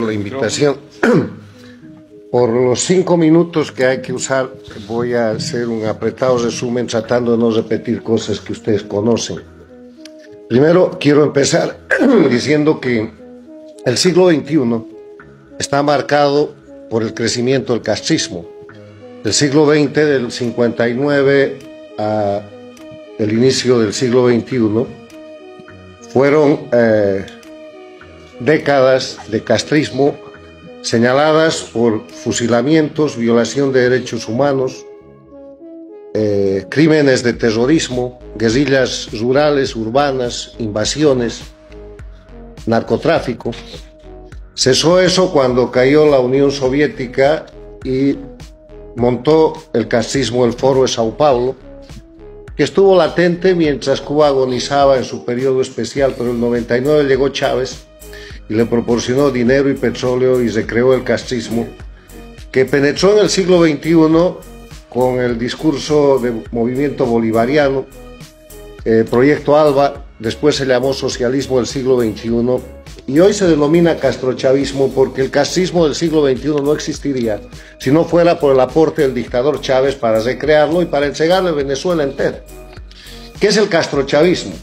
la invitación. Por los 5 minutos que hay que usar, voy a hacer un apretado resumen tratando de no repetir cosas que ustedes conocen. Primero, quiero empezar diciendo que el siglo XXI está marcado por el crecimiento del castrismo. El siglo XX, del 59 a el inicio del siglo XXI, fueron décadas de castrismo señaladas por fusilamientos, violación de derechos humanos, crímenes de terrorismo, guerrillas rurales, urbanas, invasiones, narcotráfico. Cesó eso cuando cayó la Unión Soviética y montó el castrismo el Foro de Sao Paulo, que estuvo latente mientras Cuba agonizaba en su periodo especial, pero en el 99 llegó Chávez y le proporcionó dinero y petróleo y recreó el castrismo, que penetró en el siglo XXI con el discurso del movimiento bolivariano, Proyecto Alba, después se llamó socialismo del siglo XXI, y hoy se denomina castrochavismo porque el castrismo del siglo XXI no existiría si no fuera por el aporte del dictador Chávez para recrearlo y para entregarle Venezuela entera. ¿Qué es el castrochavismo?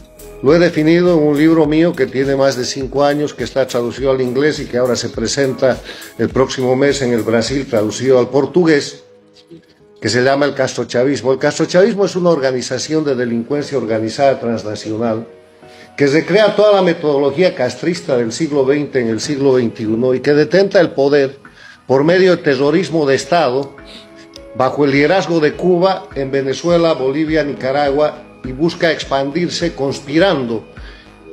Lo he definido en un libro mío que tiene más de 5 años, que está traducido al inglés y que ahora se presenta el próximo mes en el Brasil, traducido al portugués, que se llama el castrochavismo. El castrochavismo es una organización de delincuencia organizada transnacional que recrea toda la metodología castrista del siglo XX en el siglo XXI y que detenta el poder por medio de terrorismo de Estado bajo el liderazgo de Cuba en Venezuela, Bolivia, Nicaragua, y busca expandirse conspirando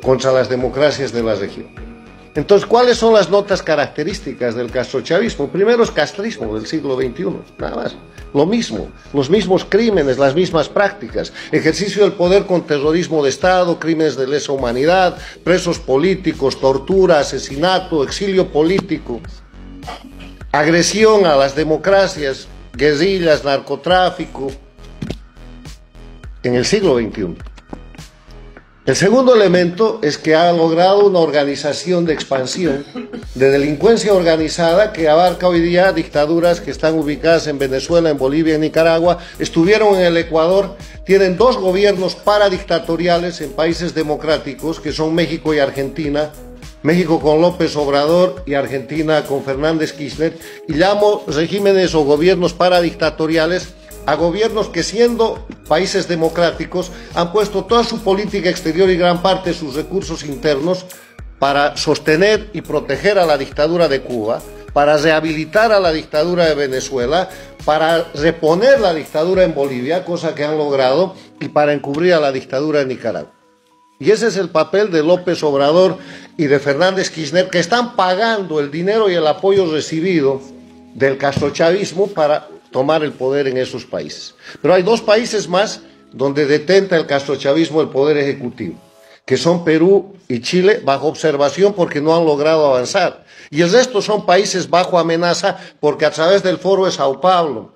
contra las democracias de la región. Entonces, ¿cuáles son las notas características del castrochavismo? Primero es castrismo del siglo XXI, nada más. Lo mismo, los mismos crímenes, las mismas prácticas, ejercicio del poder con terrorismo de Estado, crímenes de lesa humanidad, presos políticos, tortura, asesinato, exilio político, agresión a las democracias, guerrillas, narcotráfico, en el siglo XXI. El segundo elemento es que ha logrado una organización de expansión de delincuencia organizada que abarca hoy día dictaduras que están ubicadas en Venezuela, en Bolivia, en Nicaragua, estuvieron en el Ecuador, tienen 2 gobiernos paradictatoriales en países democráticos que son México y Argentina, México con López Obrador y Argentina con Fernández Kirchner, y llamo regímenes o gobiernos paradictatoriales a gobiernos que, siendo países democráticos, han puesto toda su política exterior y gran parte de sus recursos internos para sostener y proteger a la dictadura de Cuba, para rehabilitar a la dictadura de Venezuela, para reponer la dictadura en Bolivia, cosa que han logrado, y para encubrir a la dictadura de Nicaragua. Y ese es el papel de López Obrador y de Fernández Kirchner, que están pagando el dinero y el apoyo recibido del castrochavismo para tomar el poder en esos países. Pero hay 2 países más donde detenta el castrochavismo el poder ejecutivo, que son Perú y Chile, bajo observación porque no han logrado avanzar. Y el resto son países bajo amenaza porque a través del Foro de Sao Paulo,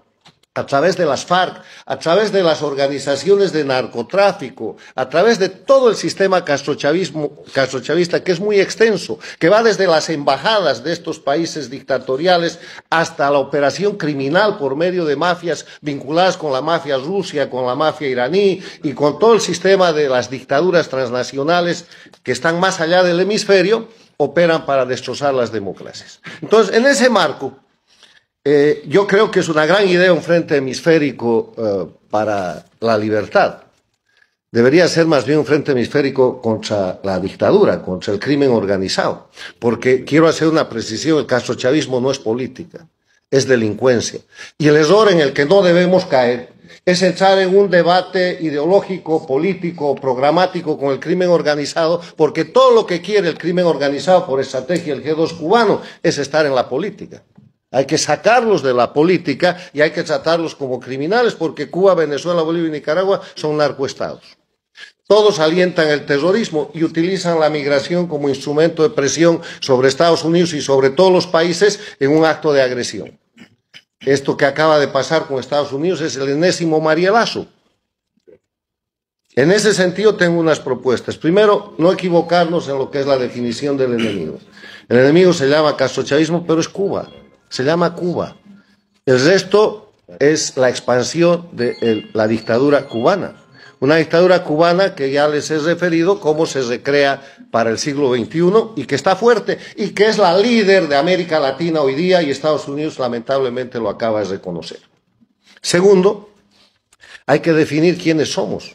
a través de las FARC, a través de las organizaciones de narcotráfico, a través de todo el sistema castrochavista, que es muy extenso, que va desde las embajadas de estos países dictatoriales hasta la operación criminal por medio de mafias vinculadas con la mafia rusa, con la mafia iraní y con todo el sistema de las dictaduras transnacionales que están más allá del hemisferio, operan para destrozar las democracias. Entonces, en ese marco, yo creo que es una gran idea un frente hemisférico para la libertad. Debería ser más bien un frente hemisférico contra la dictadura, contra el crimen organizado. Porque quiero hacer una precisión, el castrochavismo no es política, es delincuencia. Y el error en el que no debemos caer es entrar en un debate ideológico, político, programático con el crimen organizado, porque todo lo que quiere el crimen organizado por estrategia del G2 cubano es estar en la política. Hay que sacarlos de la política y hay que tratarlos como criminales porque Cuba, Venezuela, Bolivia y Nicaragua son narcoestados. Todos alientan el terrorismo y utilizan la migración como instrumento de presión sobre Estados Unidos y sobre todos los países en un acto de agresión. Esto que acaba de pasar con Estados Unidos es el enésimo marielazo. En ese sentido tengo unas propuestas. Primero, no equivocarnos en lo que es la definición del enemigo. El enemigo se llama castrochavismo, pero es Cuba. Se llama Cuba. El resto es la expansión de la dictadura cubana. Una dictadura cubana que ya les he referido cómo se recrea para el siglo XXI y que está fuerte y que es la líder de América Latina hoy día, y Estados Unidos lamentablemente lo acaba de reconocer. Segundo, hay que definir quiénes somos.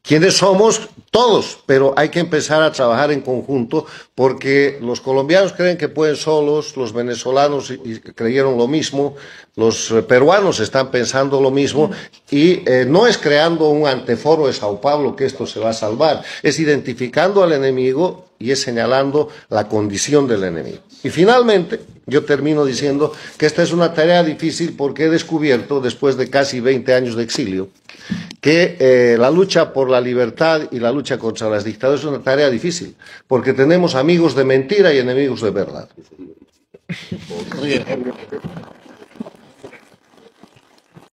¿Quiénes somos? Todos, pero hay que empezar a trabajar en conjunto, porque los colombianos creen que pueden solos, los venezolanos creyeron lo mismo, los peruanos están pensando lo mismo, y no es creando un anteforo de Sao Paulo que esto se va a salvar, es identificando al enemigo y es señalando la condición del enemigo. Y finalmente, yo termino diciendo que esta es una tarea difícil porque he descubierto, después de casi 20 años de exilio, que la lucha por la libertad y la lucha contra las dictaduras es una tarea difícil, porque tenemos amigos de mentira y enemigos de verdad. Muy bien.